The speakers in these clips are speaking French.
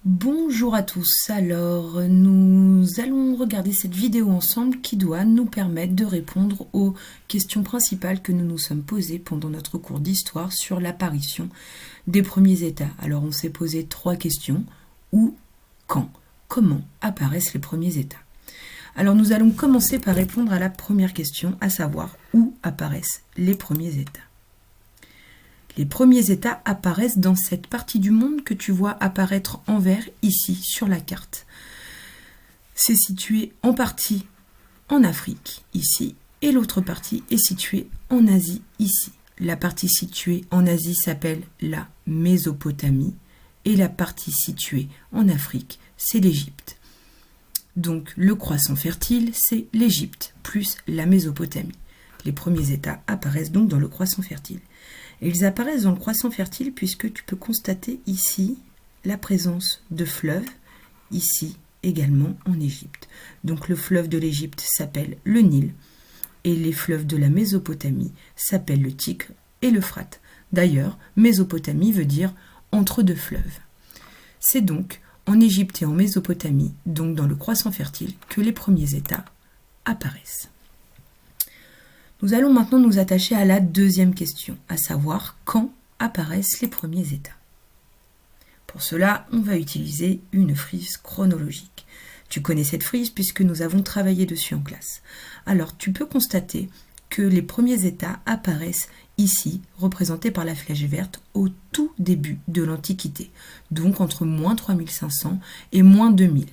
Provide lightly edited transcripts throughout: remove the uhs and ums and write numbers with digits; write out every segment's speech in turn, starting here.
Bonjour à tous, alors nous allons regarder cette vidéo ensemble qui doit nous permettre de répondre aux questions principales que nous nous sommes posées pendant notre cours d'histoire sur l'apparition des premiers États. Alors on s'est posé 3 questions, où, quand, comment apparaissent les premiers États. Alors nous allons commencer par répondre à la première question, à savoir où apparaissent les premiers États. Les premiers États apparaissent dans cette partie du monde que tu vois apparaître en vert ici sur la carte. C'est situé en partie en Afrique, ici, et l'autre partie est située en Asie, ici. La partie située en Asie s'appelle la Mésopotamie, et la partie située en Afrique, c'est l'Égypte. Donc le croissant fertile, c'est l'Égypte, plus la Mésopotamie. Les premiers États apparaissent donc dans le croissant fertile. Et ils apparaissent dans le croissant fertile puisque tu peux constater ici la présence de fleuves, ici également en Égypte. Donc le fleuve de l'Égypte s'appelle le Nil et les fleuves de la Mésopotamie s'appellent le Tigre et l'Euphrate. D'ailleurs, Mésopotamie veut dire entre deux fleuves. C'est donc en Égypte et en Mésopotamie, donc dans le croissant fertile, que les premiers États apparaissent. Nous allons maintenant nous attacher à la deuxième question, à savoir quand apparaissent les premiers États. Pour cela, on va utiliser une frise chronologique. Tu connais cette frise puisque nous avons travaillé dessus en classe. Alors, tu peux constater que les premiers États apparaissent ici, représentés par la flèche verte, au tout début de l'Antiquité, donc entre moins 3500 et moins 2000.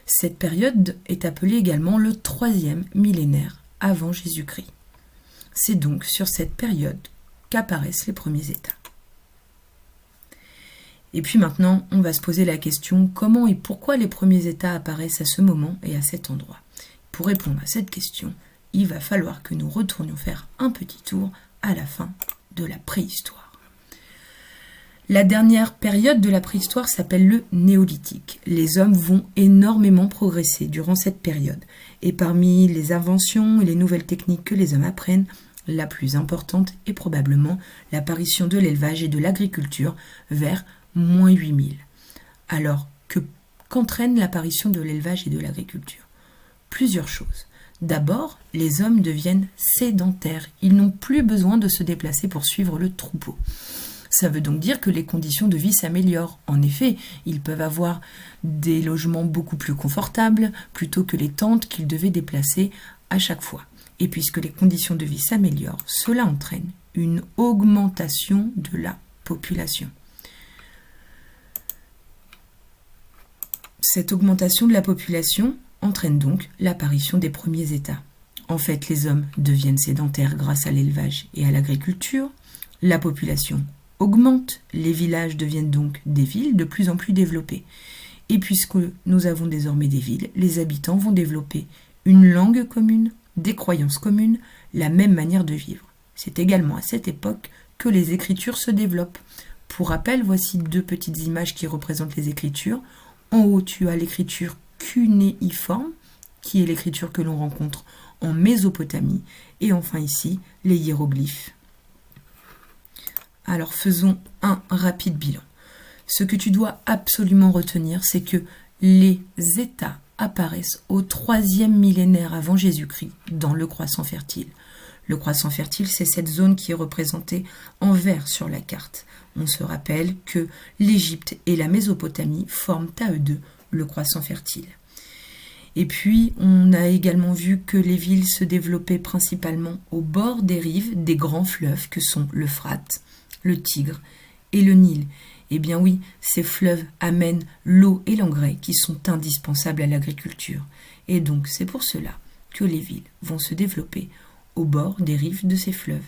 Cette période est appelée également le 3e millénaire avant Jésus-Christ. C'est donc sur cette période qu'apparaissent les premiers États. Et puis maintenant, on va se poser la question comment et pourquoi les premiers États apparaissent à ce moment et à cet endroit. Pour répondre à cette question, il va falloir que nous retournions faire un petit tour à la fin de la préhistoire. La dernière période de la préhistoire s'appelle le néolithique. Les hommes vont énormément progresser durant cette période. Et parmi les inventions et les nouvelles techniques que les hommes apprennent, la plus importante est probablement l'apparition de l'élevage et de l'agriculture vers moins 8000. Alors, qu'entraîne l'apparition de l'élevage et de l'agriculture? Plusieurs choses. D'abord, les hommes deviennent sédentaires. Ils n'ont plus besoin de se déplacer pour suivre le troupeau. Ça veut donc dire que les conditions de vie s'améliorent. En effet, ils peuvent avoir des logements beaucoup plus confortables plutôt que les tentes qu'ils devaient déplacer à chaque fois. Et puisque les conditions de vie s'améliorent, cela entraîne une augmentation de la population. Cette augmentation de la population entraîne donc l'apparition des premiers États. En fait, les hommes deviennent sédentaires grâce à l'élevage et à l'agriculture. La population augmente, les villages deviennent donc des villes de plus en plus développées. Et puisque nous avons désormais des villes, les habitants vont développer une langue commune, des croyances communes, la même manière de vivre. C'est également à cette époque que les écritures se développent. Pour rappel, voici 2 petites images qui représentent les écritures. En haut, tu as l'écriture cunéiforme, qui est l'écriture que l'on rencontre en Mésopotamie. Et enfin ici, les hiéroglyphes. Alors faisons un rapide bilan. Ce que tu dois absolument retenir, c'est que les États apparaissent au 3e millénaire avant Jésus-Christ dans le croissant fertile. Le croissant fertile, c'est cette zone qui est représentée en vert sur la carte. On se rappelle que l'Égypte et la Mésopotamie forment à eux deux le croissant fertile. Et puis, on a également vu que les villes se développaient principalement au bord des rives des grands fleuves que sont l'Euphrate, le Tigre et le Nil. Eh bien oui, ces fleuves amènent l'eau et l'engrais qui sont indispensables à l'agriculture. Et donc c'est pour cela que les villes vont se développer au bord des rives de ces fleuves.